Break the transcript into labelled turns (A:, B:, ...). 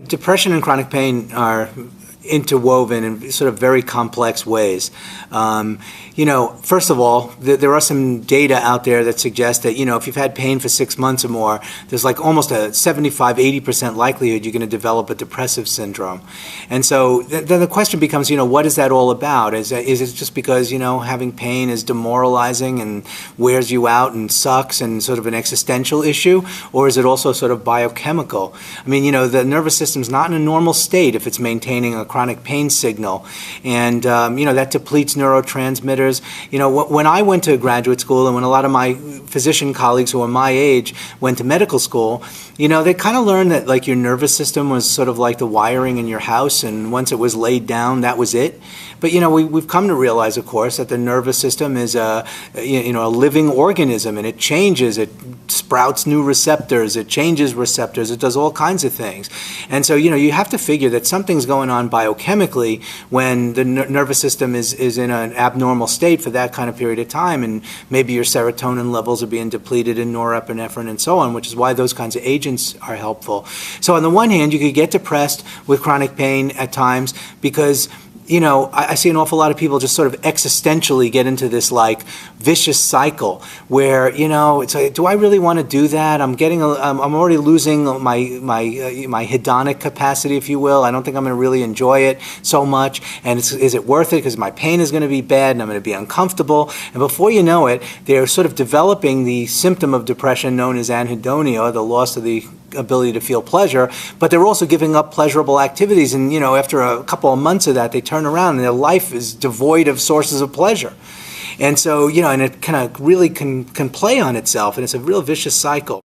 A: Depression and chronic pain are interwoven in sort of very complex ways. First of all, there are some data out there that suggest that, if you've had pain for 6 months or more, there's like almost a 75–80% likelihood you're going to develop a depressive syndrome. And so then the question becomes, what is that all about? Is it just because, having pain is demoralizing and wears you out and sucks and sort of an existential issue? Or is it also sort of biochemical? I mean, the nervous system's not in a normal state if it's maintaining a chronic pain signal. And, that depletes neurotransmitters. When I went to graduate school and when a lot of my physician colleagues who are my age went to medical school, they kind of learned that like your nervous system was sort of like the wiring in your house, and once it was laid down, that was it. But we've come to realize, of course, that the nervous system is a living organism, and it changes. It sprouts new receptors. It changes receptors. It does all kinds of things. And so you have to figure that something's going on biochemically when the nervous system is in an abnormal state for that kind of period of time, and maybe your serotonin levels are being depleted in norepinephrine and so on, which is why those kinds of agents are helpful. So on the one hand, you could get depressed with chronic pain at times because I see an awful lot of people just sort of existentially get into this like vicious cycle where, it's like, do I really want to do that? I'm already losing my hedonic capacity, if you will. I don't think I'm going to really enjoy it so much. And is it worth it? Because my pain is going to be bad and I'm going to be uncomfortable. And before you know it, they're sort of developing the symptom of depression known as anhedonia, the loss of the ability to feel pleasure, but they're also giving up pleasurable activities. And, after a couple of months of that, they turn around and their life is devoid of sources of pleasure. And so, and it kind of really can play on itself, and it's a real vicious cycle.